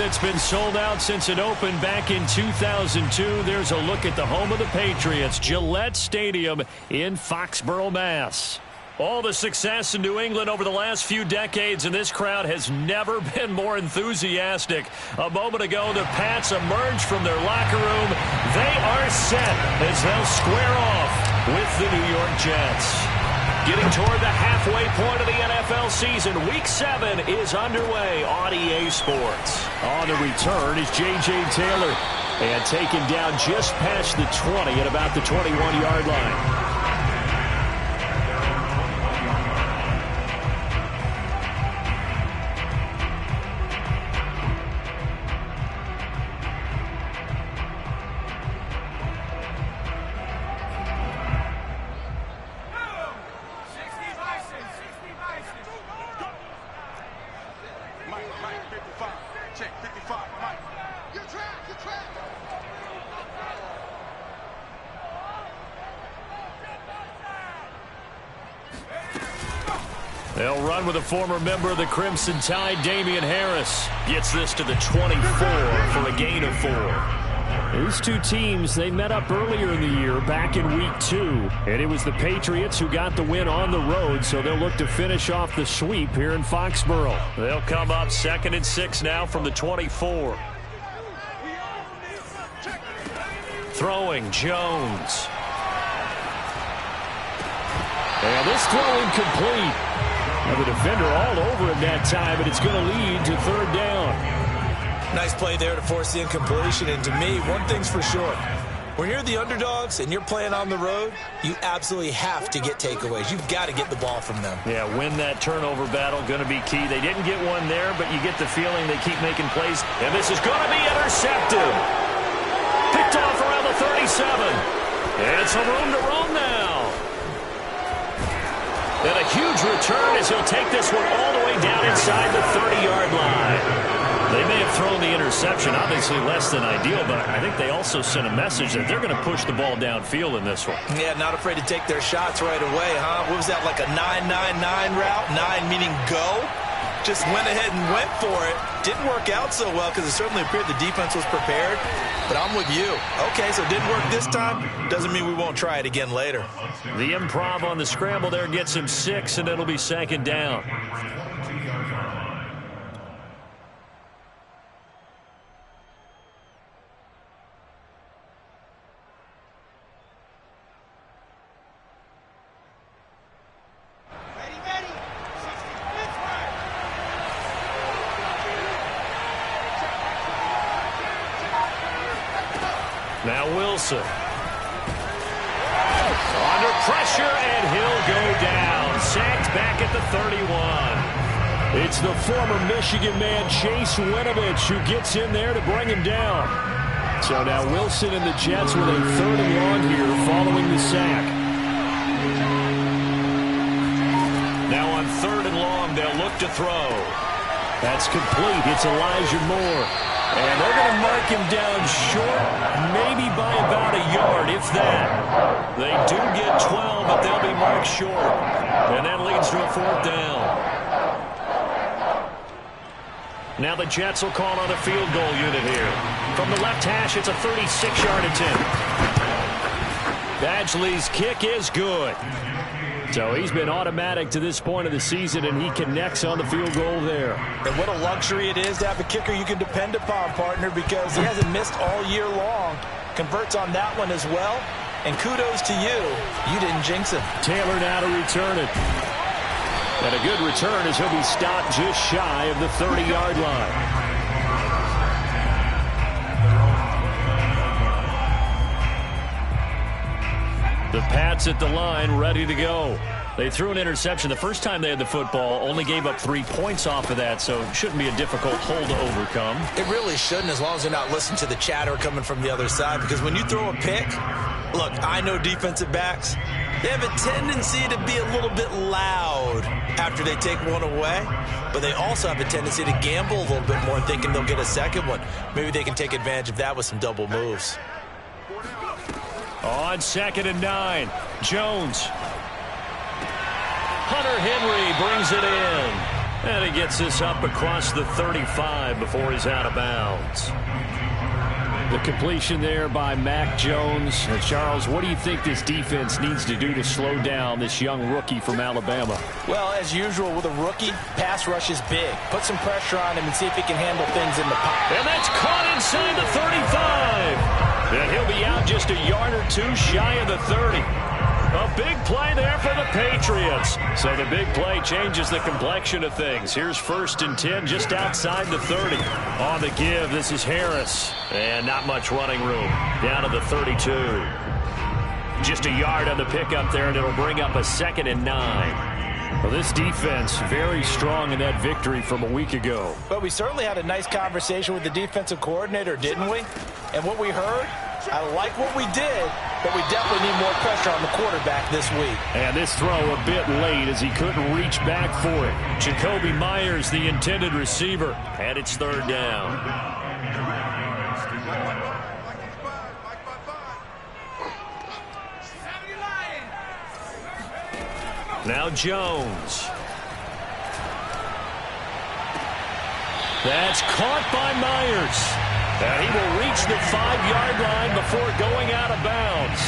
that's been sold out since it opened back in 2002. There's a look at the home of the Patriots, Gillette Stadium in Foxborough, Mass. All the success in New England over the last few decades, and this crowd has never been more enthusiastic. A moment ago, the Pats emerged from their locker room. They are set as they'll square off with the New York Jets. Getting toward the halfway point of the NFL season, Week 7 is underway on EA Sports. On the return is J.J. Taylor, and taken down just past the 20 at about the 21-yard line. They'll run with a former member of the Crimson Tide, Damian Harris. Gets this to the 24 for a gain of 4. These two teams, they met up earlier in the year, back in Week 2. And it was the Patriots who got the win on the road, so they'll look to finish off the sweep here in Foxborough. They'll come up 2nd and 6 now from the 24. Throwing, Jones. And this throw incomplete. And the defender all over him that time, but it's going to lead to 3rd down. Nice play there to force the incompletion. And to me, one thing's for sure. When you're the underdogs and you're playing on the road, you absolutely have to get takeaways. You've got to get the ball from them. Yeah, win that turnover battle, going to be key. They didn't get one there, but you get the feeling they keep making plays. And this is going to be intercepted. Picked off around the 37. And some room to roam now. And a huge return as he'll take this one all the way down inside the 30-yard line. They may have thrown the interception, obviously less than ideal, but I think they also sent a message that they're going to push the ball downfield in this one. Yeah, not afraid to take their shots right away, huh? What was that, like a 9-9-9 route? 9 meaning go? Just went ahead and went for it. Didn't work out so well because it certainly appeared the defense was prepared. But I'm with you. Okay, so it didn't work this time. Doesn't mean we won't try it again later. The improv on the scramble there gets him 6, and it'll be 2nd down. Now Wilson. Under pressure, and he'll go down. Sacked back at the 31. It's the former Michigan man, Chase Winovich, who gets in there to bring him down. So now Wilson and the Jets with a 3rd and long here following the sack. Now on 3rd and long, they'll look to throw. That's complete. It's Elijah Moore. And they're going to mark him down short, maybe by about a yard, if that. They do get 12, but they'll be marked short. And that leads to a 4th down. Now the Jets will call on a field goal unit here. From the left hash, it's a 36-yard attempt. Badgley's kick is good. So he's been automatic to this point of the season, and he connects on the field goal there. And what a luxury it is to have a kicker you can depend upon, partner, because he hasn't missed all year long. Converts on that one as well. And kudos to you. You didn't jinx him. Taylor now to return it. And a good return as he'll be stopped just shy of the 30-yard line. The Pats at the line, ready to go. They threw an interception the first time they had the football, only gave up 3 points off of that, so it shouldn't be a difficult hole to overcome. It really shouldn't, as long as they're not listening to the chatter coming from the other side, because when you throw a pick, look, I know defensive backs, they have a tendency to be a little bit loud after they take one away, but they also have a tendency to gamble a little bit more, thinking they'll get a second one. Maybe they can take advantage of that with some double moves. On 2nd and 9, Jones. Hunter Henry brings it in. And he gets this up across the 35 before he's out of bounds. The completion there by Mac Jones. Charles, what do you think this defense needs to do to slow down this young rookie from Alabama? Well, as usual with a rookie, pass rush is big. Put some pressure on him and see if he can handle things in the pocket. And that's caught inside the 35. And he'll be out just a yard or two shy of the 30. A big play there for the Patriots. So the big play changes the complexion of things. Here's 1st and 10 just outside the 30. On the give, this is Harris. And not much running room. Down to the 32. Just a yard on the pickup there, and it'll bring up a 2nd and 9. Well, this defense very strong in that victory from a week ago. But we certainly had a nice conversation with the defensive coordinator, didn't we? And what we heard, I like what we did, but we definitely need more pressure on the quarterback this week. And this throw a bit late as he couldn't reach back for it. Jacoby Myers, the intended receiver, and it's 3rd down. Now Jones. That's caught by Myers. And he will reach the 5-yard line before going out of bounds.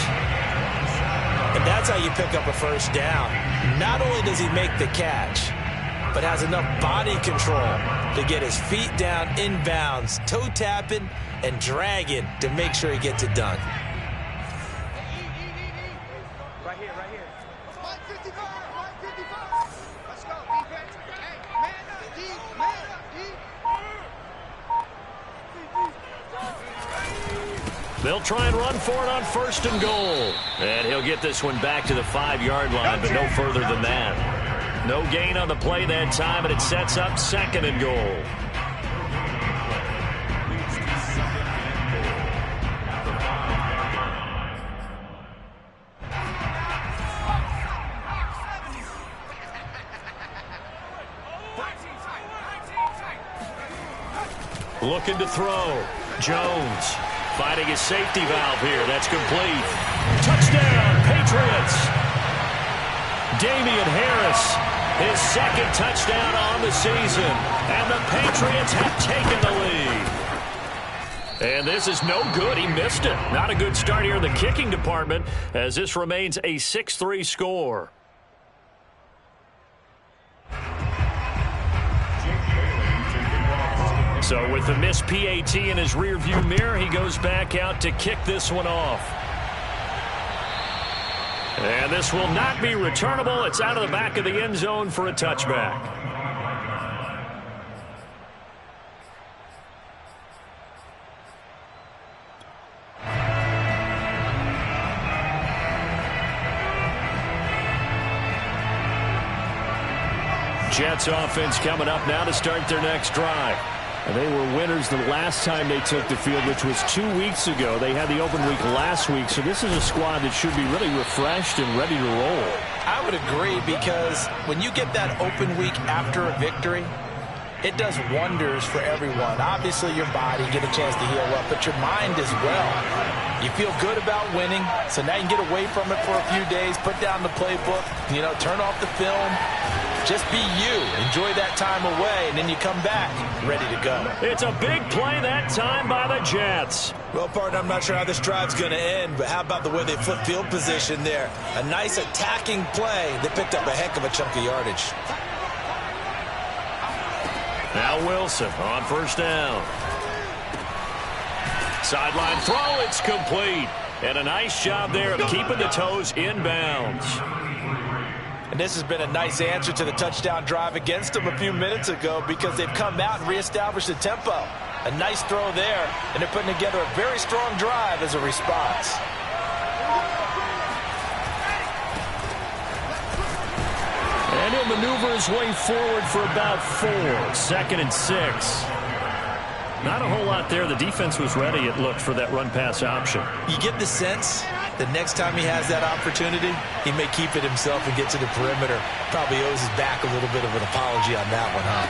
And that's how you pick up a 1st down. Not only does he make the catch, but has enough body control to get his feet down inbounds, toe tapping and dragging to make sure he gets it done. Right here, right here. 155, 155. Let's go, defense. Hey, man up, D, man up, D. They'll try and run for it on 1st and goal. And he'll get this one back to the 5-yard line, but no further than that. No gain on the play that time, and it sets up 2nd and goal. Looking to throw. Jones. Finding his safety valve here. That's complete. Touchdown, Patriots. Damian Harris, his 2nd touchdown on the season. And the Patriots have taken the lead. And this is no good. He missed it. Not a good start here in the kicking department as this remains a 6-3 score. So with the missed PAT in his rearview mirror, he goes back out to kick this one off. And this will not be returnable. It's out of the back of the end zone for a touchback. Jets offense coming up now to start their next drive. And they were winners the last time they took the field, which was 2 weeks ago. They had the open week last week, so this is a squad that should be really refreshed and ready to roll. I would agree, because when you get that open week after a victory, it does wonders for everyone. Obviously, your body, get a chance to heal up, but your mind as well. You feel good about winning, so now you can get away from it for a few days, put down the playbook, turn off the film. Just be you. Enjoy that time away, and then you come back ready to go. It's a big play that time by the Jets. Well, partner, I'm not sure how this drive's going to end, but how about the way they flip field position there? A nice attacking play. They picked up a heck of a chunk of yardage. Now Wilson on 1st down. Sideline throw, it's complete. And a nice job there of keeping the toes inbounds. And this has been a nice answer to the touchdown drive against them a few minutes ago, because they've come out and reestablished the tempo. A nice throw there, and they're putting together a very strong drive as a response. And he'll maneuver his way forward for about 4. 2nd and 6. Not a whole lot there. The defense was ready, it looked, for that run-pass option. You get the sense the next time he has that opportunity, he may keep it himself and get to the perimeter. Probably owes his back a little bit of an apology on that one, huh?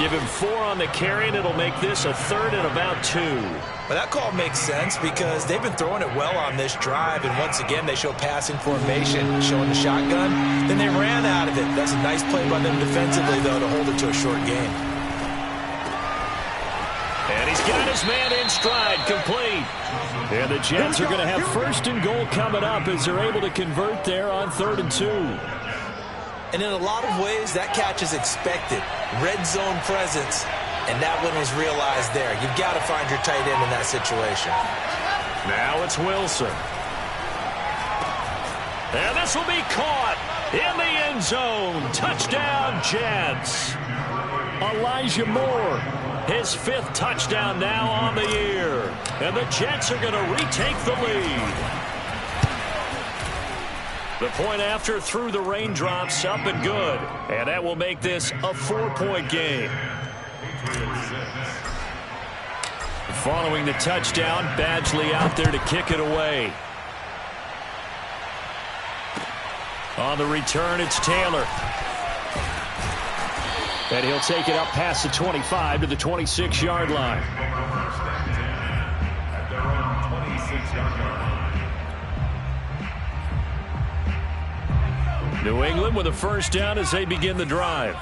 Give him 4 on the carry, and it'll make this a 3rd and about 2. Well, that call makes sense because they've been throwing it well on this drive, and once again, they show passing formation, showing the shotgun. Then they ran out of it. That's a nice play by them defensively, though, to hold it to a short game. And he's got his man in stride, complete. And the Jets are going to have 1st and goal coming up as they're able to convert there on 3rd and 2. And in a lot of ways, that catch is expected. Red zone presence, and that one was realized there. You've got to find your tight end in that situation. Now it's Wilson. And this will be caught in the end zone. Touchdown, Jets. Elijah Moore, his 5th touchdown now on the year. And the Jets are going to retake the lead. The point after through the raindrops, up and good. And that will make this a 4-point game. Following the touchdown, Badgley out there to kick it away. On the return, it's Taylor. And he'll take it up past the 25 to the 26-yard line. New England with a 1st down as they begin the drive.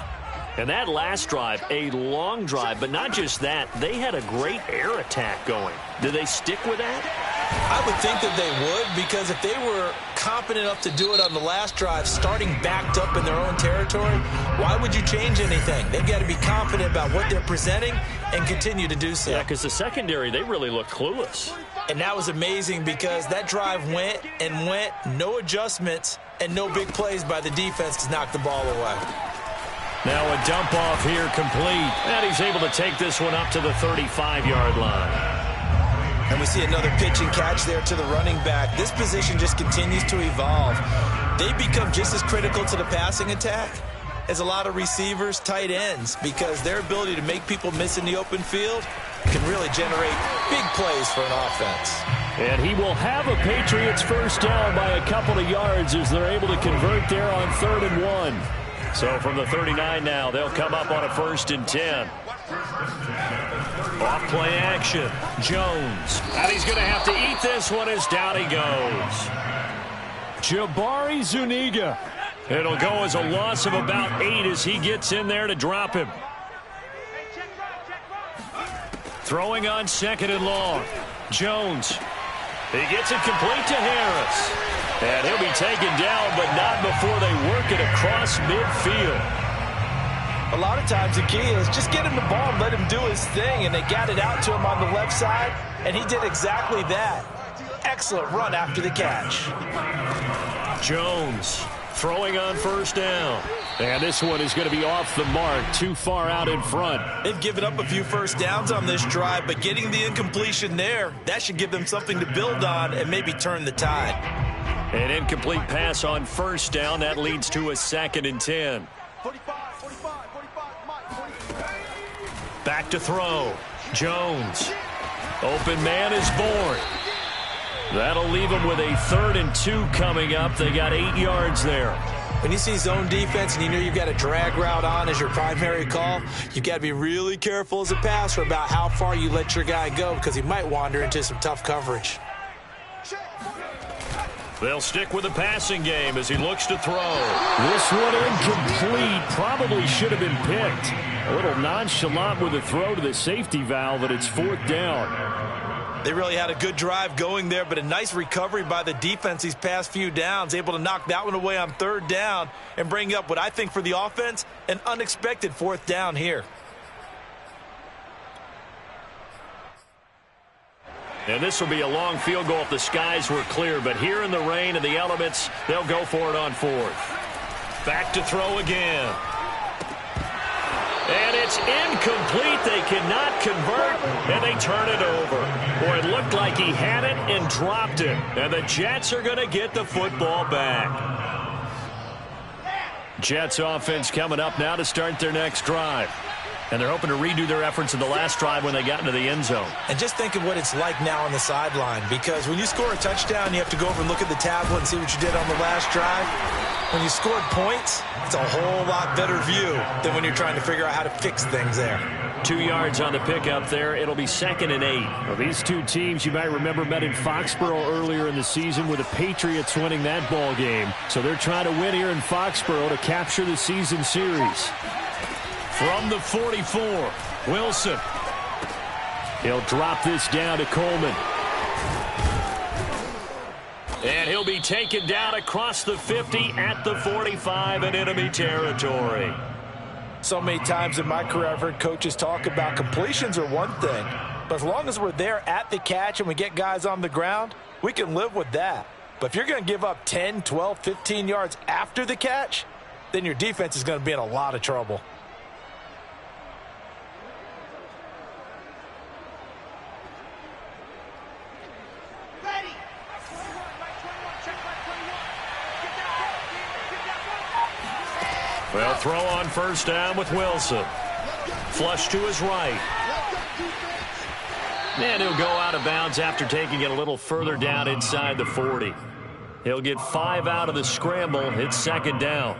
And that last drive, a long drive, but not just that. They had a great air attack going. Do they stick with that? I would think that they would, because if they were competent enough to do it on the last drive, starting backed up in their own territory, why would you change anything? They've got to be confident about what they're presenting and continue to do so. Yeah, because the secondary, they really look clueless. And that was amazing because that drive went and went, no adjustments, and no big plays by the defense to knock the ball away. Now a dump off here complete. And he's able to take this one up to the 35-yard line. And we see another pitch and catch there to the running back. This position just continues to evolve. They become just as critical to the passing attack as a lot of receivers, tight ends, because their ability to make people miss in the open field can really generate big plays for an offense. And he will have a Patriots 1st down by a couple of yards as they're able to convert there on 3rd and 1. So from the 39 now, they'll come up on a 1st and 10. Off play action. Jones. And he's going to have to eat this one as down he goes. Jabari Zuniga. It'll go as a loss of about 8 as he gets in there to drop him. Throwing on 2nd and long. Jones. He gets it complete to Harris. And he'll be taken down, but not before they work it across midfield. A lot of times the key is just get him the ball and let him do his thing, and they got it out to him on the left side, and he did exactly that. Excellent run after the catch. Jones throwing on 1st down. And this one is going to be off the mark, too far out in front. They've given up a few 1st downs on this drive, but getting the incompletion there, that should give them something to build on and maybe turn the tide. An incomplete pass on 1st down. That leads to a 2nd and 10. Back to throw. Jones. Open man is born. That'll leave them with a 3rd and 2 coming up. They got 8 yards there. When you see zone defense and you know you've got a drag route on as your primary call, you've got to be really careful as a passer about how far you let your guy go because he might wander into some tough coverage. They'll stick with the passing game as he looks to throw. This one incomplete. Probably should have been picked. A little nonchalant with the throw to the safety valve, but it's 4th down. They really had a good drive going there, but a nice recovery by the defense these past few downs, able to knock that one away on 3rd down and bring up what I think for the offense, an unexpected 4th down here. And this will be a long field goal if the skies were clear, but here in the rain and the elements, they'll go for it on 4th. Back to throw again. And it's incomplete. They cannot convert, and they turn it over. Boy, it looked like he had it and dropped it. And the Jets are going to get the football back. Jets offense coming up now to start their next drive. And they're hoping to redo their efforts in the last drive when they got into the end zone. And just think of what it's like now on the sideline, because when you score a touchdown, you have to go over and look at the tablet and see what you did on the last drive. When you scored points, it's a whole lot better view than when you're trying to figure out how to fix things there. 2 yards on the pickup there. It'll be 2nd and 8. Well, these two teams, you might remember, met in Foxborough earlier in the season with the Patriots winning that ball game. So they're trying to win here in Foxborough to capture the season series. From the 44, Wilson. He'll drop this down to Coleman. And he'll be taken down across the 50 at the 45 in enemy territory. So many times in my career I've heard coaches talk about completions are one thing, but as long as we're there at the catch and we get guys on the ground, we can live with that. But if you're going to give up 10, 12, 15 yards after the catch, then your defense is going to be in a lot of trouble. Well, throw on first down with Wilson. Flush to his right. And he'll go out of bounds after taking it a little further down inside the 40. He'll get 5 out of the scramble. It's 2nd down.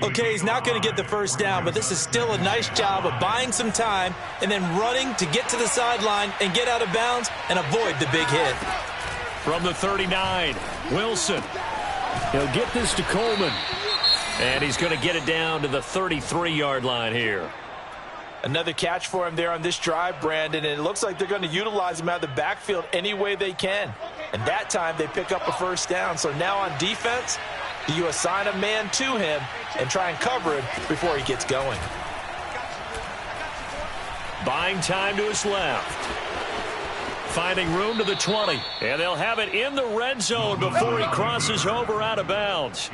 Okay, he's not going to get the first down, but this is still a nice job of buying some time and then running to get to the sideline and get out of bounds and avoid the big hit. From the 39, Wilson. He'll get this to Coleman. And he's going to get it down to the 33-yard line here. Another catch for him there on this drive, Brandon, and it looks like they're going to utilize him out of the backfield any way they can. And that time they pick up a first down. So now on defense, you assign a man to him and try and cover him before he gets going. Buying time to his left. Finding room to the 20. And they'll have it in the red zone before he crosses over out of bounds.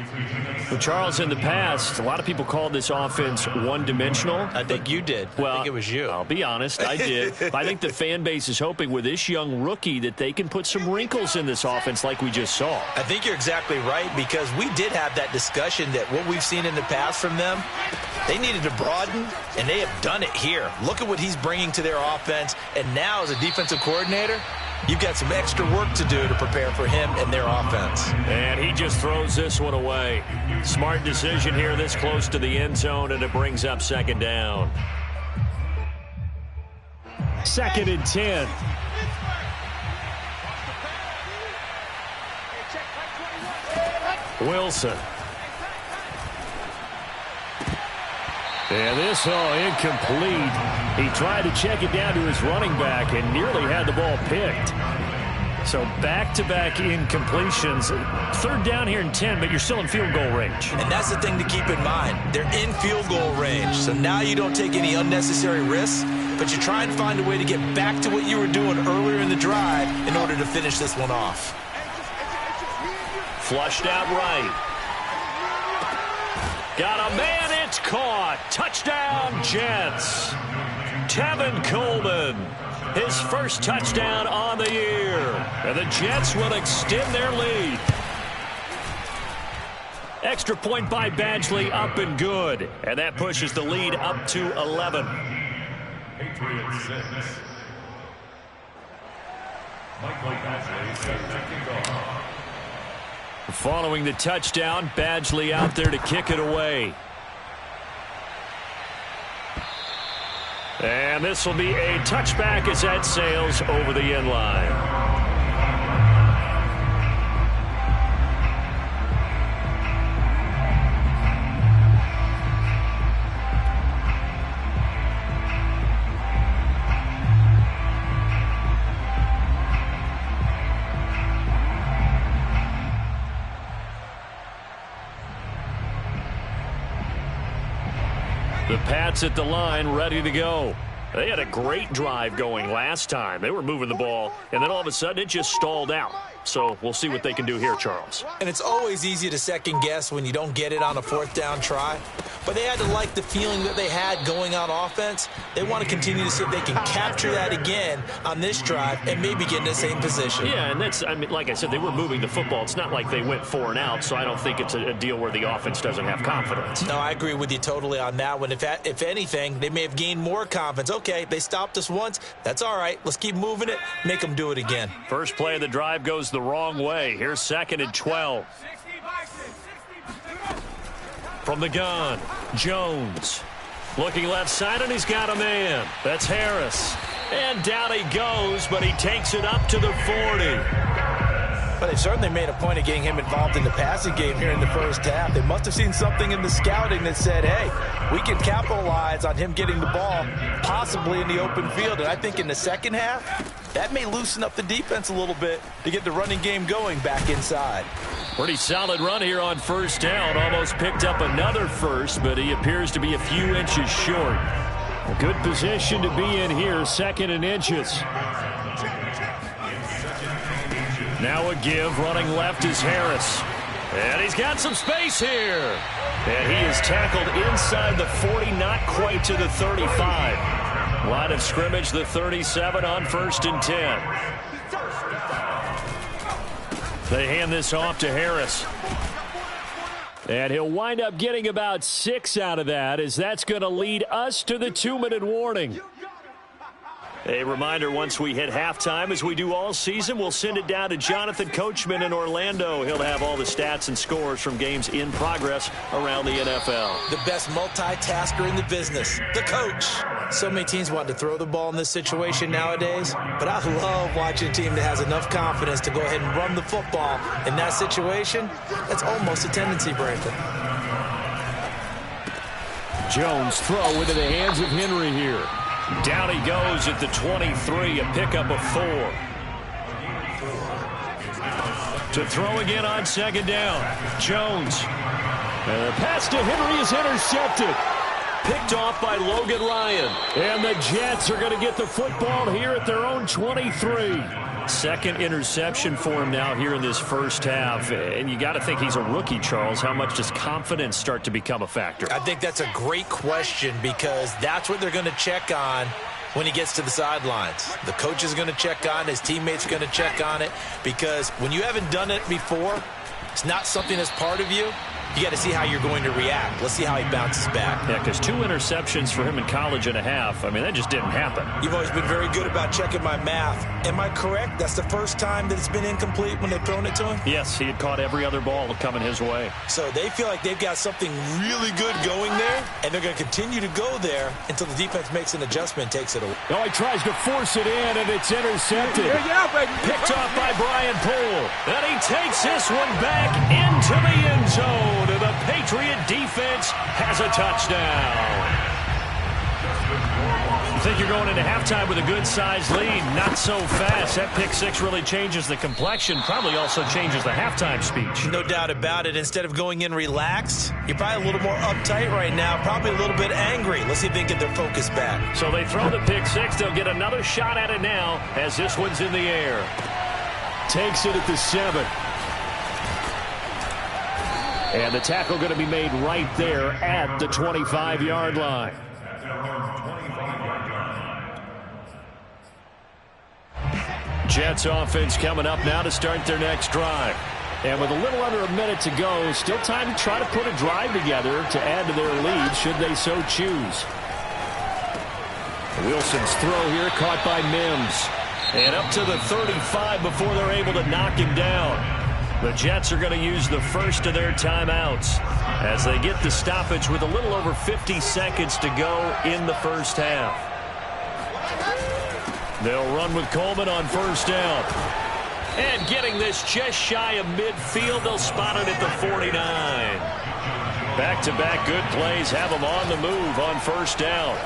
Well, Charles, in the past, a lot of people called this offense one-dimensional. I think you did. Well, I think it was you. I'll be honest, I did. I think the fan base is hoping with this young rookie that they can put some wrinkles in this offense like we just saw. I think you're exactly right, because we did have that discussion that what we've seen in the past from them, they needed to broaden, and they have done it here. Look at what he's bringing to their offense, and now as a defensive coordinator, you've got some extra work to do to prepare for him and their offense. And he just throws this one away. Smart decision here this close to the end zone, and it brings up 2nd down. 2nd and 10. Wilson. And this, incomplete. He tried to check it down to his running back and nearly had the ball picked. So back-to-back incompletions. 3rd down here and 10, but you're still in field goal range. And that's the thing to keep in mind. They're in field goal range. So now you don't take any unnecessary risks, but you try and find a way to get back to what you were doing earlier in the drive in order to finish this one off. Flushed out right. Got a man, it's caught. Touchdown, Jets. Tevin Coleman, his first touchdown on the year. And the Jets will extend their lead. Extra point by Badgley, up and good. And that pushes the lead up to 11. Patriots 6. Michael Badgley set to kick off. Following the touchdown, Badgley out there to kick it away. And this will be a touchback as that sails over the end line. The Pats at the line, ready to go. They had a great drive going last time. They were moving the ball, and then all of a sudden it just stalled out. So we'll see what they can do here, Charles. And it's always easy to second guess when you don't get it on a fourth down try. But they had to like the feeling that they had going on offense. They want to continue to see if they can capture that again on this drive and maybe get in the same position. Yeah, and that's, I mean, like I said, they were moving the football. It's not like they went 4 and out, so I don't think it's a deal where the offense doesn't have confidence. No, I agree with you totally on that one. If anything, they may have gained more confidence. Okay, they stopped us once. That's all right. Let's keep moving it. Make them do it again. First play of the drive goes the wrong way. Here's 2nd and 12. From the gun, Jones. Looking left side, and he's got a man. That's Harris. And down he goes, but he takes it up to the 40. But they certainly made a point of getting him involved in the passing game here in the first half. They must have seen something in the scouting that said, hey, we can capitalize on him getting the ball, possibly in the open field. And I think in the second half, that may loosen up the defense a little bit to get the running game going back inside. Pretty solid run here on first down. Almost picked up another first, but he appears to be a few inches short. A good position to be in here, 2nd and inches. Now a give, running left is Harris. And he's got some space here. And he is tackled inside the 40, not quite to the 35. Line of scrimmage, the 37 on 1st and 10. They hand this off to Harris. And he'll wind up getting about 6 out of that, as that's going to lead us to the 2-minute warning. A reminder, once we hit halftime, as we do all season, we'll send it down to Jonathan Coachman in Orlando. He'll have all the stats and scores from games in progress around the NFL. The best multitasker in the business, the coach. So many teams want to throw the ball in this situation nowadays, but I love watching a team that has enough confidence to go ahead and run the football in that situation. That's almost a tendency breaker. Jones throw into the hands of Henry here. Down he goes at the 23, a pickup of 4. To throw again on 2nd down. Jones. And the pass to Henry is intercepted. Picked off by Logan Ryan. And the Jets are going to get the football here at their own 23. Second interception for him now here in this first half. And you got to think he's a rookie, Charles. How much does confidence start to become a factor? I think that's a great question, because that's what they're going to check on when he gets to the sidelines. The coach is going to check on it. His teammates are going to check on it, because when you haven't done it before, it's not something that's part of you. You got to see how you're going to react. Let's see how he bounces back. Yeah, because 2 interceptions for him in college and a half. I mean, that just didn't happen. You've always been very good about checking my math. Am I correct? That's the first time that it's been incomplete when they've thrown it to him? Yes, he had caught every other ball coming his way. So they feel like they've got something really good going there, and they're going to continue to go there until the defense makes an adjustment and takes it away. Oh, he tries to force it in, and it's intercepted. Yeah, baby. Picked off by Brian Poole. And he takes this one back into the end zone. And the Patriot defense has a touchdown. You think you're going into halftime with a good-sized lead? Not so fast. That pick 6 really changes the complexion, probably also changes the halftime speech. No doubt about it. Instead of going in relaxed, you're probably a little more uptight right now, probably a little bit angry. Let's see if they can get their focus back. So they throw the pick 6. They'll get another shot at it now as this one's in the air. Takes it at the 7. And the tackle going to be made right there at the 25-yard line. Jets offense coming up now to start their next drive. And with a little under a minute to go, still time to try to put a drive together to add to their lead should they so choose. Wilson's throw here caught by Mims. And up to the 35 before they're able to knock him down. The Jets are going to use the first of their timeouts as they get the stoppage with a little over 50 seconds to go in the first half. They'll run with Coleman on first down. And getting this just shy of midfield, they'll spot it at the 49. Back-to-back good plays have them on the move on first down.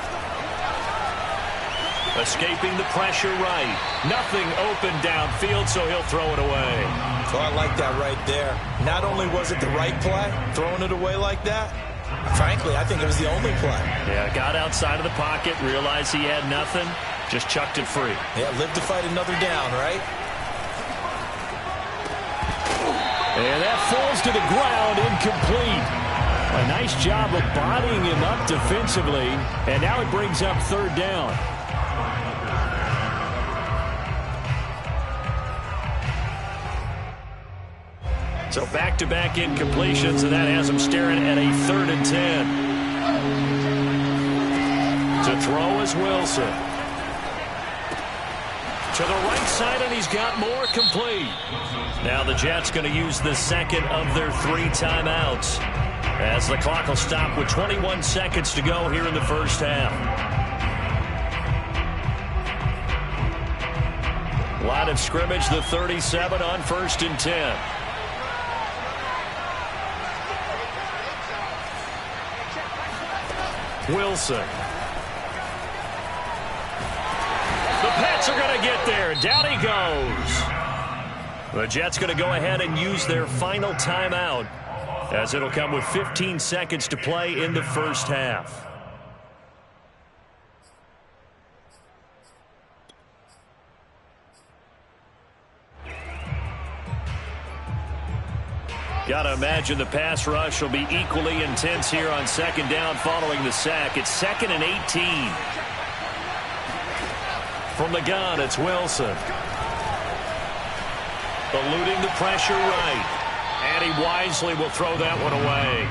Escaping the pressure right. Nothing open downfield, so he'll throw it away. So I like that right there. Not only was it the right play, throwing it away like that, Frankly, I think it was the only play. Yeah, got outside of the pocket, realized he had nothing, just chucked it free. Yeah, live to fight another down, right? And that falls to the ground, incomplete. A nice job of bodying him up defensively, and now it brings up third down. So back-to-back incompletions, and that has him staring at a 3rd and 10. To throw is Wilson. To the right side, and he's got more, complete. Now the Jets going to use the second of their 3 timeouts, as the clock will stop with 21 seconds to go here in the first half. Line of scrimmage, the 37 on 1st and 10. Wilson. The Pats are going to get there. Down he goes. The Jets going to go ahead and use their final timeout, as it'll come with 15 seconds to play in the first half. Got to imagine the pass rush will be equally intense here on 2nd down following the sack. It's 2nd and 18. From the gun, it's Wilson. Eluding the pressure right. And he wisely will throw that one away.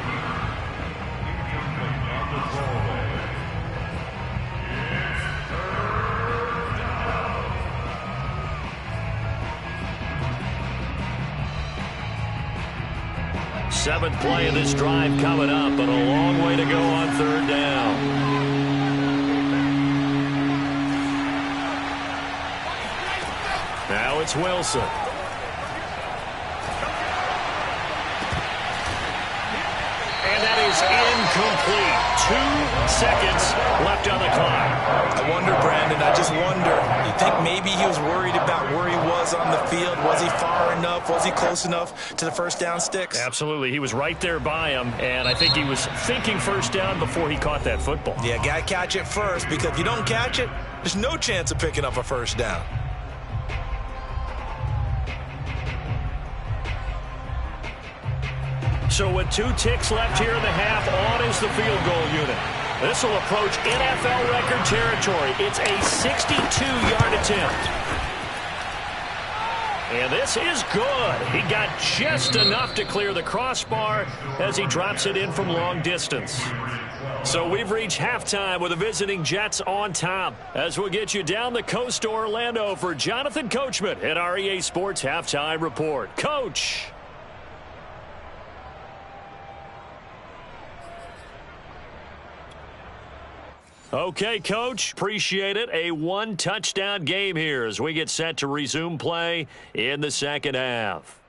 Seventh play of this drive coming up, but a long way to go on 3rd down. Now it's Wilson. And that is incomplete. 2 seconds left on the clock. I wonder, Brandon, I just wonder, you think maybe he was worried about where he was on the field? Was he far enough? Was he close enough to the first down sticks? Absolutely. He was right there by him, and I think he was thinking first down before he caught that football. Yeah, got to catch it first, because if you don't catch it, there's no chance of picking up a first down. So with 2 ticks left here in the half, on is the field goal unit. This will approach NFL record territory. It's a 62-yard attempt. And this is good. He got just enough to clear the crossbar as he drops it in from long distance. So we've reached halftime with the visiting Jets on top, as we'll get you down the coast to Orlando for Jonathan Coachman at our EA Sports Halftime Report. Coach. Okay, Coach, appreciate it. A 1-touchdown game here as we get set to resume play in the second half.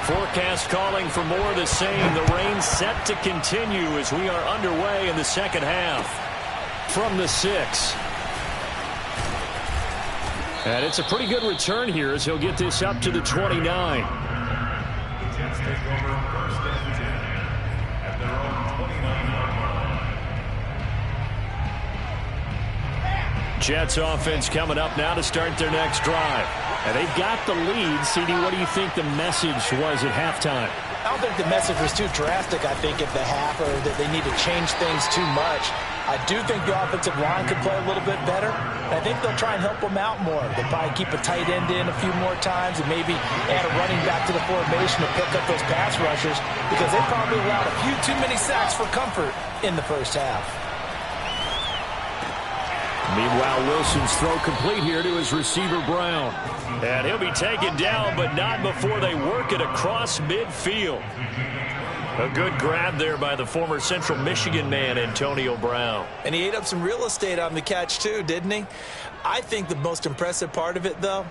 Forecast calling for more of the same. The rain set to continue as we are underway in the second half. From the 6. And it's a pretty good return here as he'll get this up to the 29. Jets offense coming up now to start their next drive. And they've got the lead. CD, what do you think the message was at halftime? I don't think the message was too drastic, I think, at the half, or that they need to change things too much. I do think the offensive line could play a little bit better. And I think they'll try and help them out more. They'll probably keep a tight end in a few more times and maybe add a running back to the formation to pick up those pass rushers, because they probably allowed a few too many sacks for comfort in the first half. Meanwhile, Wilson's throw complete here to his receiver, Brown. And he'll be taken down, but not before they work it across midfield. A good grab there by the former Central Michigan man, Antonio Brown. And he ate up some real estate on the catch, too, didn't he? I think the most impressive part of it, though,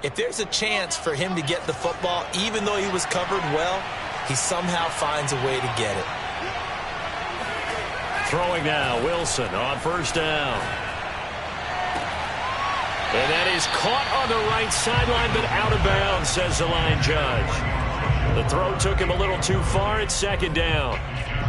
if there's a chance for him to get the football, even though he was covered well, he somehow finds a way to get it. Throwing now, Wilson on first down. And that is caught on the right sideline, but out of bounds, says the line judge. The throw took him a little too far. It's second down.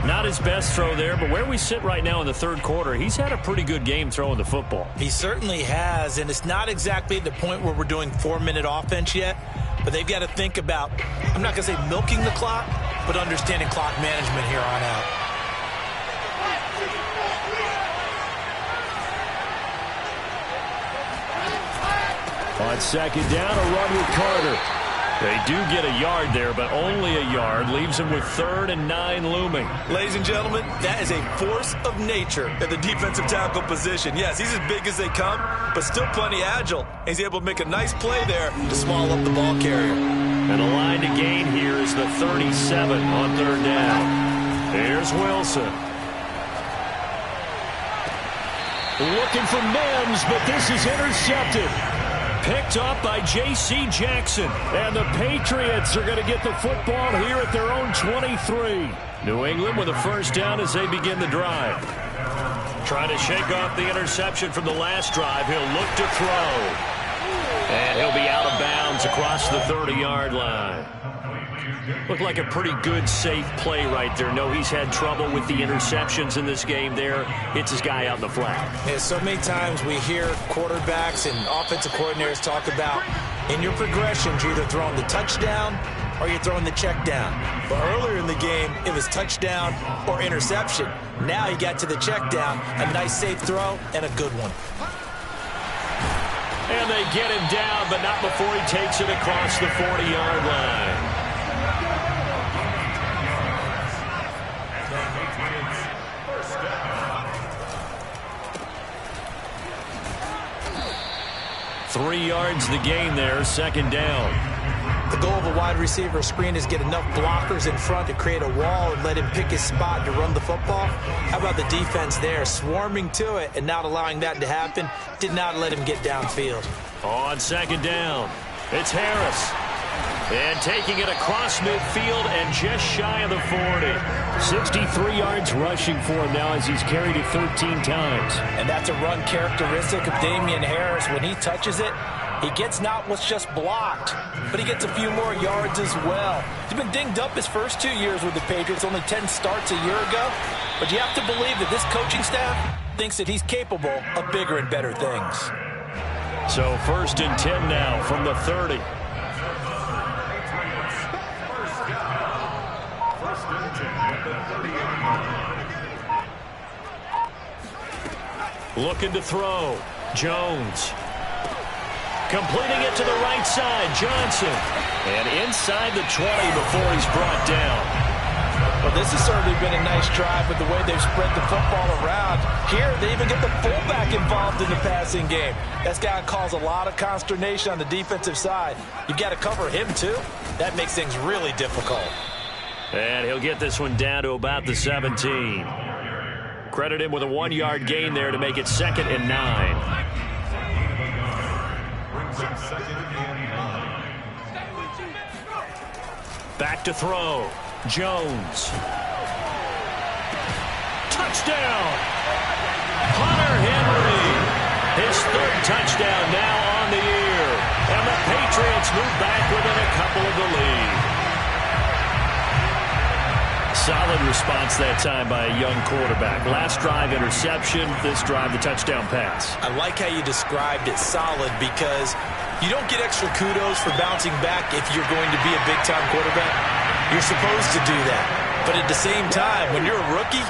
Not his best throw there, but where we sit right now in the third quarter, he's had a pretty good game throwing the football. He certainly has, and it's not exactly at the point where we're doing 4-minute offense yet, but they've got to think about, I'm not going to say milking the clock, but understanding clock management here on out. On second down, a run with Carter. They do get a yard there, but only a yard. Leaves them with 3rd and 9 looming. Ladies and gentlemen, that is a force of nature at the defensive tackle position. Yes, he's as big as they come, but still plenty agile. He's able to make a nice play there to swallow up the ball carrier. And the line to gain here is the 37 on 3rd down. Here's Wilson. Looking for Mims, but this is intercepted. Picked up by J.C. Jackson. And the Patriots are going to get the football here at their own 23. New England with a first down as they begin the drive. Trying to shake off the interception from the last drive. He'll look to throw. And he'll be out of bounds across the 30-yard line. Looked like a pretty good, safe play right there. No, he's had trouble with the interceptions in this game there. Hits his guy out in the flat. Yeah, so many times we hear quarterbacks and offensive coordinators talk about in your progressions, you're either throwing the touchdown or you're throwing the check down. But earlier in the game, it was touchdown or interception. Now he got to the check down, a nice safe throw, and a good one. And they get him down, but not before he takes it across the 40-yard line. Three yards the gain there, second down. The goal of a wide receiver screen is get enough blockers in front to create a wall and let him pick his spot to run the football. How about the defense there, swarming to it and not allowing that to happen? Did not let him get downfield. On second down, it's Harris. And taking it across midfield and just shy of the 40. 63 yards rushing for him now as he's carried it 13 times. And that's a run characteristic of Damian Harris. When he touches it, he gets not what's just blocked, but he gets a few more yards as well. He's been dinged up his first 2 years with the Patriots, only 10 starts a year ago. But you have to believe that this coaching staff thinks that he's capable of bigger and better things. So 1st and 10 now from the 30. Looking to throw. Jones. Completing it to the right side. Johnson. And inside the 20 before he's brought down. Well, this has certainly been a nice drive with the way they've spread the football around. Here, they even get the fullback involved in the passing game. That's got to cause a lot of consternation on the defensive side. You've got to cover him, too. That makes things really difficult. And he'll get this one down to about the 17. Credit him with a 1-yard gain there to make it 2nd and 9. Back to throw. Jones. Touchdown! Hunter Henry. His 3rd touchdown now on the year. And the Patriots move back within a couple of the lead. Solid response that time by a young quarterback. Last drive, interception. This drive, the touchdown pass. I like how you described it, solid, because you don't get extra kudos for bouncing back if you're going to be a big-time quarterback. You're supposed to do that. But at the same time, when you're a rookie,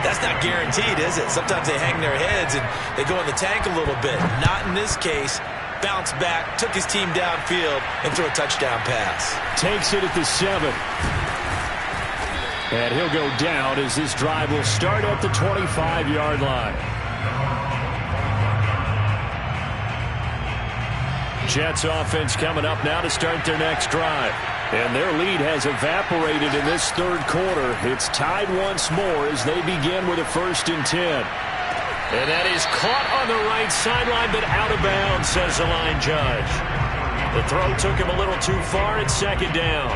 that's not guaranteed, is it? Sometimes they hang their heads and they go in the tank a little bit. Not in this case. Bounced back, took his team downfield, and threw a touchdown pass. Takes it at the 7. And he'll go down as this drive will start at the 25-yard line. Jets offense coming up now to start their next drive. And their lead has evaporated in this third quarter. It's tied once more as they begin with a 1st and 10. And that is caught on the right sideline, but out of bounds, says the line judge. The throw took him a little too far at 2nd down.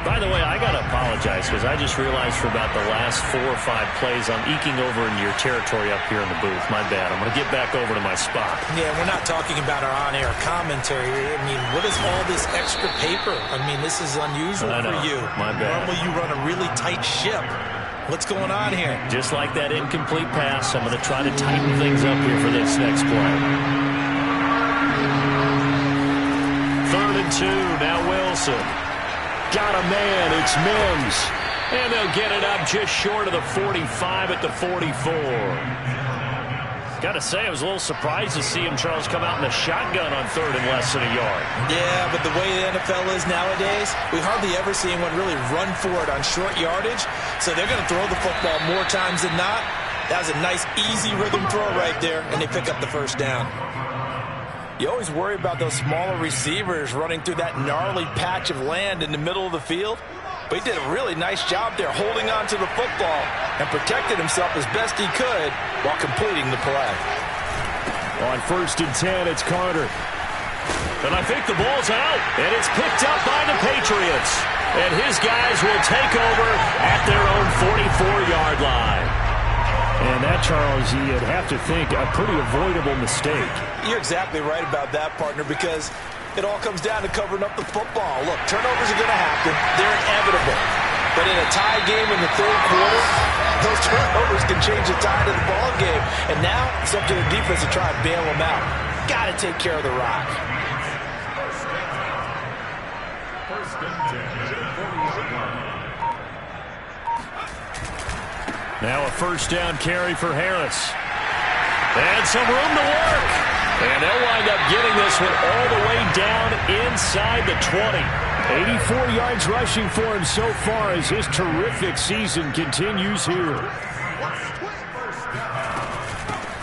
By the way, I got to apologize because I just realized for about the last 4 or 5 plays I'm eking over into your territory up here in the booth. My bad. I'm going to get back over to my spot. Yeah, we're not talking about our on-air commentary. I mean, what is all this extra paper? I mean, this is unusual for you. My bad. Normally you run a really tight ship. What's going on here? Just like that incomplete pass, I'm going to try to tighten things up here for this next play. 3rd and 2, now Wilson. Got a man, it's Mims. And they'll get it up just short of the 45 at the 44. Got to say, I was a little surprised to see him, Charles, come out in the shotgun on 3rd and less than a yard. Yeah, but the way the NFL is nowadays, we hardly ever see anyone really run for it on short yardage. So they're going to throw the football more times than not. That was a nice, easy rhythm throw right there, and they pick up the first down. You always worry about those smaller receivers running through that gnarly patch of land in the middle of the field. But he did a really nice job there holding on to the football and protected himself as best he could while completing the play. On 1st and 10, it's Carter. And I think the ball's out, and it's picked up by the Patriots. And his guys will take over at their own 44-yard line. And that, Charles, you'd have to think a pretty avoidable mistake. You're exactly right about that, partner, because it all comes down to covering up the football. Look, turnovers are going to happen. They're inevitable. But in a tie game in the 3rd quarter, those turnovers can change the tide of the ball game. And now it's up to the defense to try and bail them out. Got to take care of the rock. First and 10, 40-yard line. Now a 1st down carry for Harris. And some room to work. And they'll wind up getting this one all the way down inside the 20. 84 yards rushing for him so far as his terrific season continues here.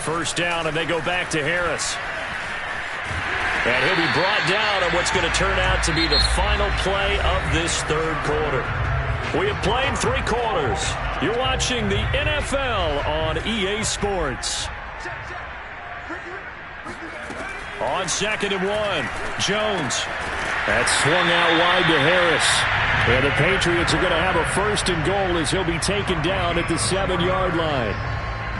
1st down, and they go back to Harris. And he'll be brought down on what's going to turn out to be the final play of this 3rd quarter. We have played 3 quarters. You're watching the NFL on EA Sports. On 2nd and 1, Jones. That's swung out wide to Harris. And the Patriots are going to have a 1st and goal as he'll be taken down at the 7-yard line.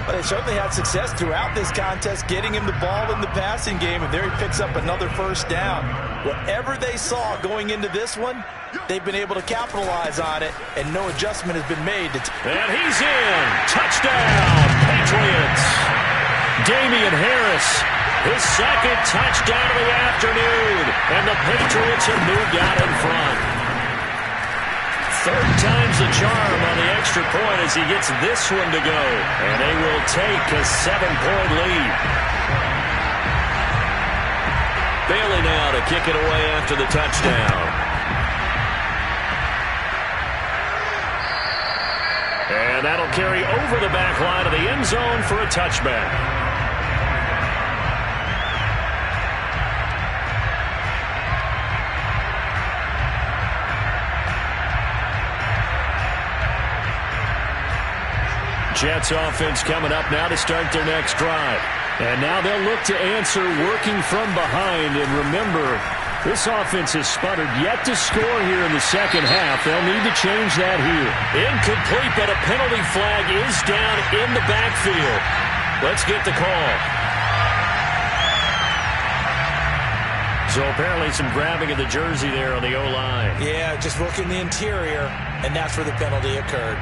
Well, they certainly had success throughout this contest, getting him the ball in the passing game, and there he picks up another 1st down. Whatever they saw going into this one, they've been able to capitalize on it, and no adjustment has been made. And he's in. Touchdown, Patriots. Damian Harris, his 2nd touchdown of the afternoon, and the Patriots have moved out in front. 3rd time's the charm on the extra point as he gets this one to go. And they will take a 7-point lead. Bailey now to kick it away after the touchdown. And that'll carry over the back line of the end zone for a touchback. Jets offense coming up now to start their next drive. And now they'll look to answer working from behind. And remember, this offense has sputtered yet to score here in the 2nd half. They'll need to change that here. Incomplete, but a penalty flag is down in the backfield. Let's get the call. So apparently some grabbing of the jersey there on the O-line. Yeah, just working the interior, and that's where the penalty occurred.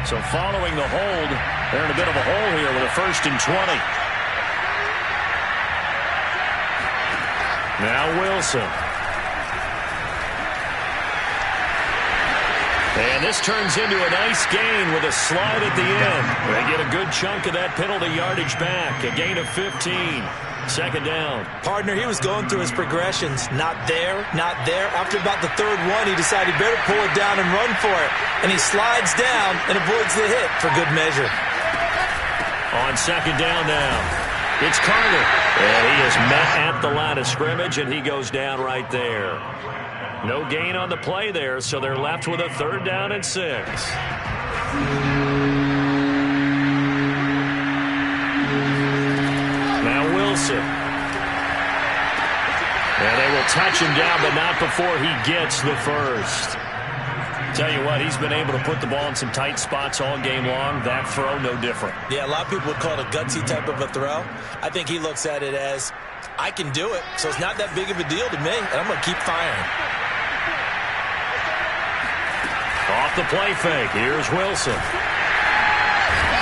So following the hold, they're in a bit of a hole here with a 1st and 20. Now Wilson. And this turns into a nice gain with a slide at the end. They get a good chunk of that penalty yardage back. A gain of 15. 2nd down. Partner, he was going through his progressions. Not there, not there. After about the 3rd one, he decided he better pull it down and run for it. And he slides down and avoids the hit for good measure. On 2nd down now, it's Carter. And he is met at the line of scrimmage, and he goes down right there. No gain on the play there, so they're left with a 3rd down and 6. Now Wilson. touch him down, but not before he gets the first. Tell you what, he's been able to put the ball in some tight spots all game long. That throw, no different. Yeah, a lot of people would call it a gutsy type of a throw. I think he looks at it as, I can do it, so it's not that big of a deal to me, and I'm going to keep firing. Off the play fake, here's Wilson.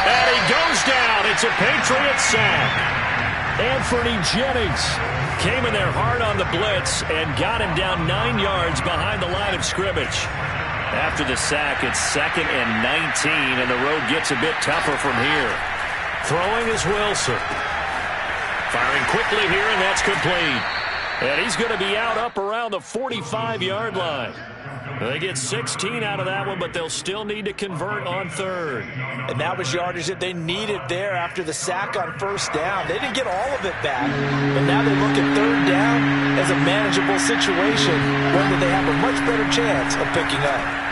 And he goes down. It's a Patriot sack. Anthony Jennings came in there hard on the blitz and got him down 9 yards behind the line of scrimmage. After the sack, it's 2nd and 19, and the road gets a bit tougher from here. Throwing is Wilson. Firing quickly here, and that's complete. And he's going to be out up around the 45-yard line. They get 16 out of that one, but they'll still need to convert on 3rd. And that was yardage that they needed there after the sack on 1st down. They didn't get all of it back, but now they look at 3rd down as a manageable situation, one that they have a much better chance of picking up.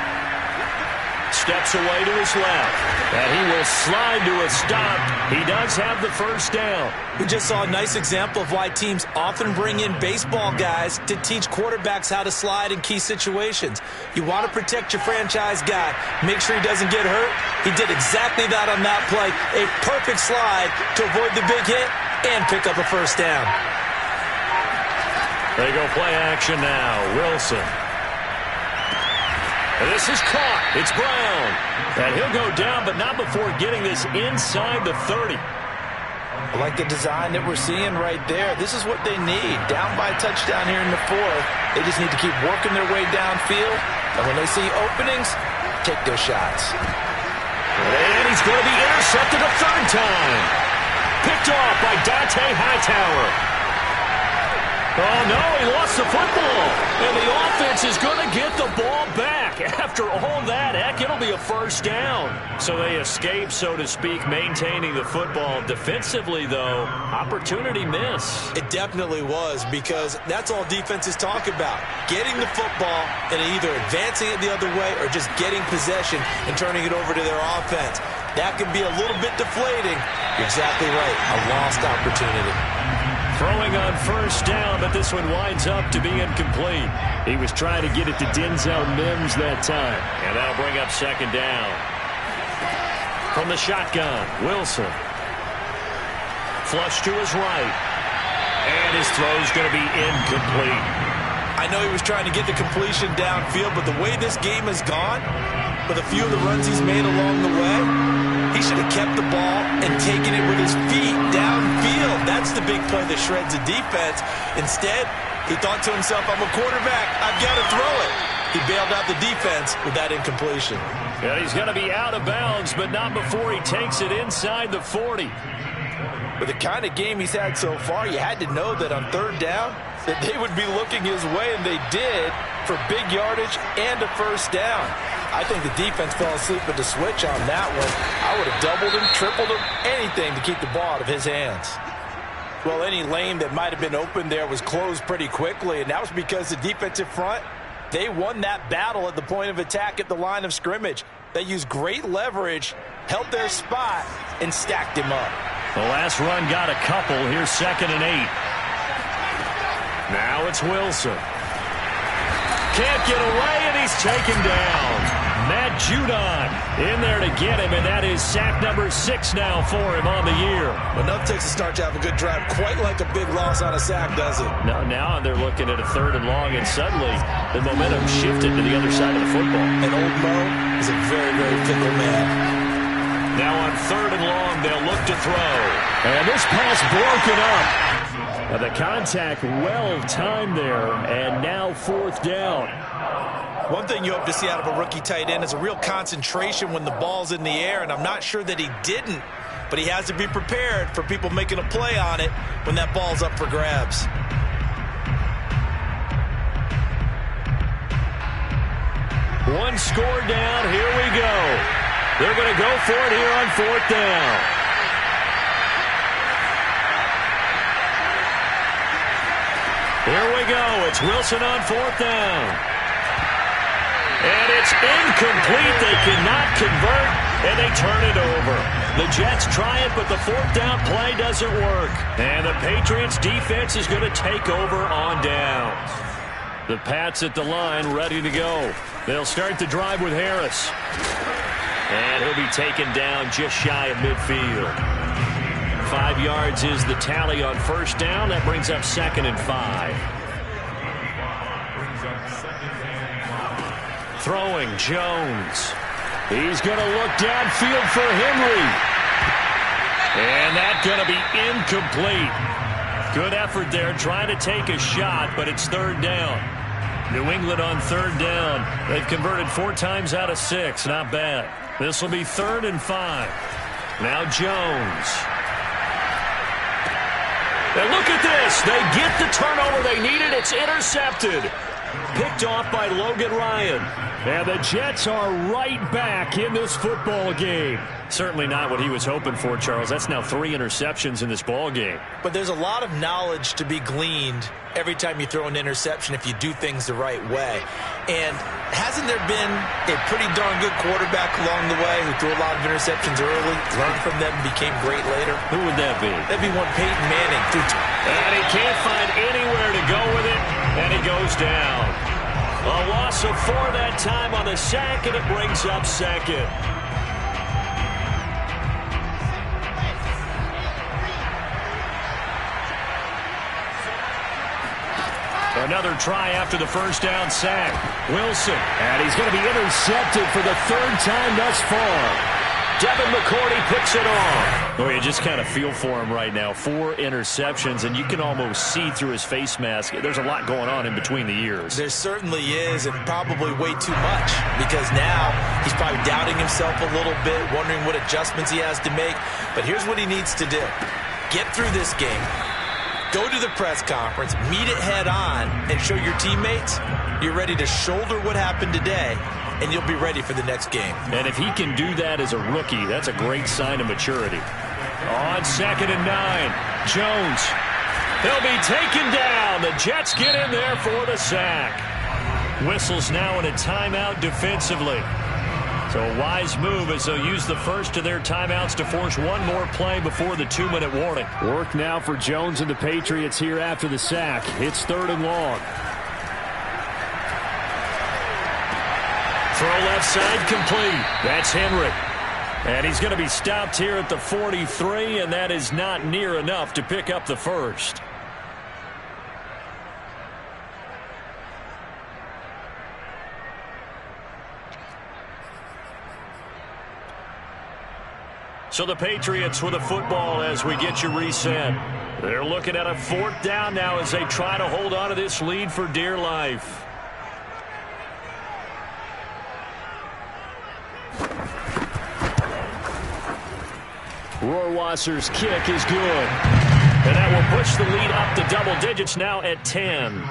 Steps away to his left, and he will slide to a stop. He does have the 1st down. We just saw a nice example of why teams often bring in baseball guys to teach quarterbacks how to slide in key situations. You want to protect your franchise guy. Make sure he doesn't get hurt. He did exactly that on that play. A perfect slide to avoid the big hit and pick up a 1st down. They go play action now. Wilson. This is caught. It's Brown. And he'll go down, but not before getting this inside the 30. I like the design that we're seeing right there. This is what they need. Down by a touchdown here in the 4th. They just need to keep working their way downfield. And when they see openings, take those shots. And he's going to be intercepted a 3rd time. Picked off by Dante Hightower. Oh, no, he lost the football. And the offense is going to get the ball back. After all that, heck, it'll be a 1st down. So they escape, so to speak, maintaining the football. Defensively, though, opportunity miss. It definitely was, because that's all defenses talk about. Getting the football and either advancing it the other way or just getting possession and turning it over to their offense. That can be a little bit deflating. You're exactly right. A lost opportunity. Throwing on 1st down, but this one winds up to be incomplete. He was trying to get it to Denzel Mims that time. And that'll bring up 2nd down. From the shotgun, Wilson. Flush to his right. And his throw's going to be incomplete. I know he was trying to get the completion downfield, but the way this game has gone, with a few of the runs he's made along the way, he should have kept the ball and taken it with his feet downfield. That's the big play that shreds the defense. Instead, he thought to himself, I'm a quarterback. I've got to throw it. He bailed out the defense with that incompletion. Yeah, he's going to be out of bounds, but not before he takes it inside the 40. With the kind of game he's had so far, you had to know that on 3rd down, that they would be looking his way, and they did, for big yardage and a 1st down. I think the defense fell asleep with the switch on that one. I would have doubled him, tripled him, anything to keep the ball out of his hands. Well, any lane that might have been open there was closed pretty quickly, and that was because the defensive front, they won that battle at the point of attack at the line of scrimmage. They used great leverage, held their spot, and stacked him up. The last run got a couple. Here's 2nd and 8. Now it's Wilson. Can't get away, and he's taken down. Matt Judon in there to get him, and that is sack number 6 now for him on the year. Enough takes a start to have a good drive, quite like a big loss on a sack, does it? Now they're looking at a 3rd and long, and suddenly the momentum shifted to the other side of the football. And old Mo is a very, very fickle man. Now on 3rd and long, they'll look to throw. And this pass broken up. Now the contact well timed there, and now 4th down. One thing you hope to see out of a rookie tight end is a real concentration when the ball's in the air, and I'm not sure that he didn't, but he has to be prepared for people making a play on it when that ball's up for grabs. One score down, here we go. They're going to go for it here on 4th down. Here we go. It's Wilson on 4th down. And it's incomplete. They cannot convert, and they turn it over. The Jets try it, but the 4th down play doesn't work. And the Patriots defense is going to take over on downs. The Pats at the line, ready to go. They'll start the drive with Harris. And he'll be taken down just shy of midfield. 5 yards is the tally on first down. That brings up 2nd and 5. Throwing, Jones. He's going to look downfield for Henry. And that's going to be incomplete. Good effort there, trying to take a shot, but it's 3rd down. New England on 3rd down. They've converted 4 times out of 6. Not bad. This will be 3rd and 5. Now Jones. And look at this. They get the turnover they needed. It's intercepted. Picked off by Logan Ryan. And the Jets are right back in this football game. Certainly not what he was hoping for, Charles. That's now 3 interceptions in this ball game. But there's a lot of knowledge to be gleaned every time you throw an interception if you do things the right way. And hasn't there been a pretty darn good quarterback along the way who threw a lot of interceptions early, learned from them, became great later? Who would that be? That'd be one Peyton Manning. And he can't find anywhere to go with it, and he goes down. A loss of 4 that time on the sack, and it brings up 2nd. Another try after the first down sack. Wilson, and he's going to be intercepted for the 3rd time thus far. Devin McCourty picks it off. Oh, you just kind of feel for him right now. 4 interceptions, and you can almost see through his face mask. There's a lot going on in between the ears. There certainly is, and probably way too much, because now he's probably doubting himself a little bit, wondering what adjustments he has to make. But here's what he needs to do. Get through this game. Go to the press conference, meet it head on, and show your teammates you're ready to shoulder what happened today, and you'll be ready for the next game. And if he can do that as a rookie, that's a great sign of maturity. On 2nd and 9, Jones. He'll be taken down. The Jets get in there for the sack. Whistles now in a timeout defensively. So a wise move as they'll use the first of their timeouts to force one more play before the 2-minute warning. Work now for Jones and the Patriots here after the sack. It's 3rd and long. Throw left side complete. That's Henry. And he's going to be stopped here at the 43, and that is not near enough to pick up the first. So the Patriots with a football as we get you reset. They're looking at a 4th down now as they try to hold on to this lead for dear life. Rohrwasser's kick is good. And that will push the lead up to double digits now at 10.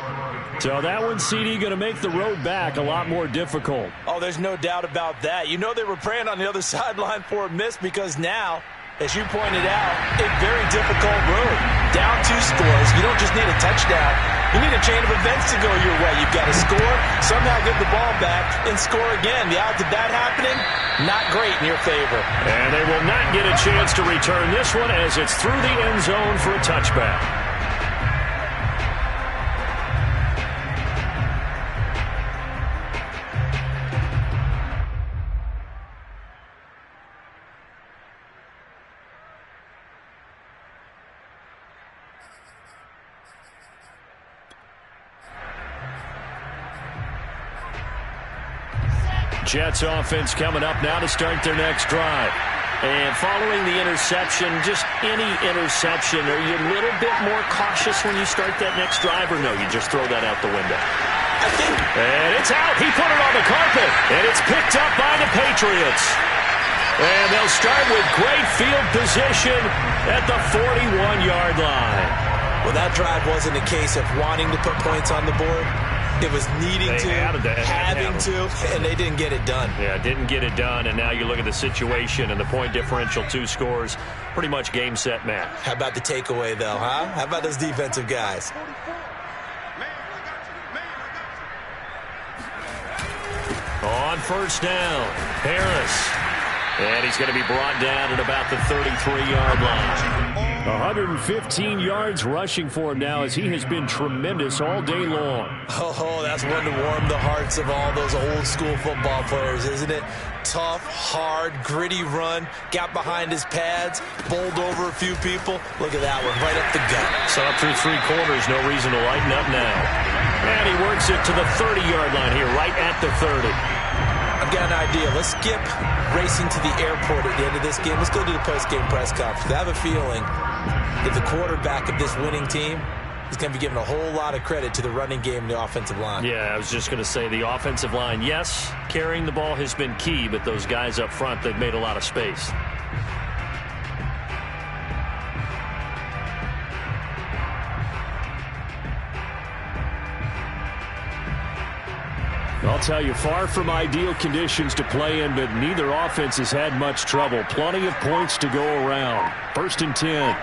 So that one, CD, going to make the road back a lot more difficult. Oh, there's no doubt about that. You know they were praying on the other sideline for a miss because now, as you pointed out, a very difficult road. Down 2 scores. You don't just need a touchdown. You need a chain of events to go your way. You've got to score, somehow get the ball back, and score again. The odds of that happening, not great in your favor. And they will not get a chance to return this one as it's through the end zone for a touchback. Jets offense coming up now to start their next drive. And following the interception, just any interception, are you a little bit more cautious when you start that next drive, or no, you just throw that out the window? I think. And it's out. He put it on the carpet. And it's picked up by the Patriots. And they'll start with great field position at the 41-yard line. Well, that drive wasn't a case of wanting to put points on the board. It was needing to, having to, and they didn't get it done. Yeah, didn't get it done, and now you look at the situation and the point differential, 2 scores, pretty much game, set, match. How about the takeaway, though, huh? How about those defensive guys? On first down, Harris. And he's going to be brought down at about the 33-yard line. 115 yards rushing for him now as he has been tremendous all day long. Oh, that's one to warm the hearts of all those old school football players, isn't it? Tough, hard, gritty run, got behind his pads, bowled over a few people. Look at that one, right up the gut. So up through 3 quarters, no reason to lighten up now. And he works it to the 30-yard line here, right at the 30. I've got an idea. Let's skip racing to the airport at the end of this game. Let's go to the post-game press conference. I have a feeling that the quarterback of this winning team is going to be given a whole lot of credit to the running game and the offensive line. Yeah, I was just going to say the offensive line, yes, carrying the ball has been key, but those guys up front, they've made a lot of space. I'll tell you, far from ideal conditions to play in, but neither offense has had much trouble. Plenty of points to go around. 1st and 10.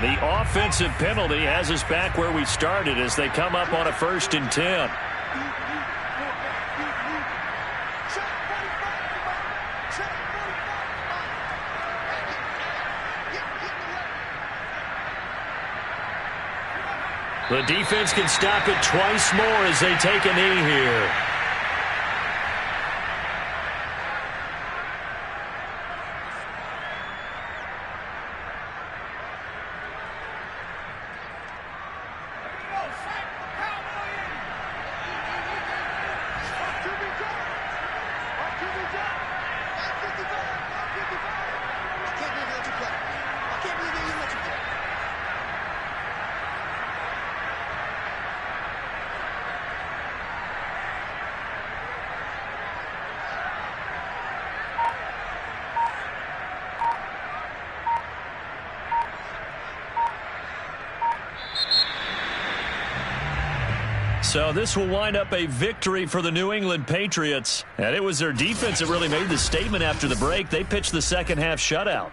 The offensive penalty has us back where we started as they come up on a 1st and 10. The defense can stop it twice more as they take a knee here. So this will wind up a victory for the New England Patriots. And it was their defense that really made the statement after the break. They pitched the second half shutout.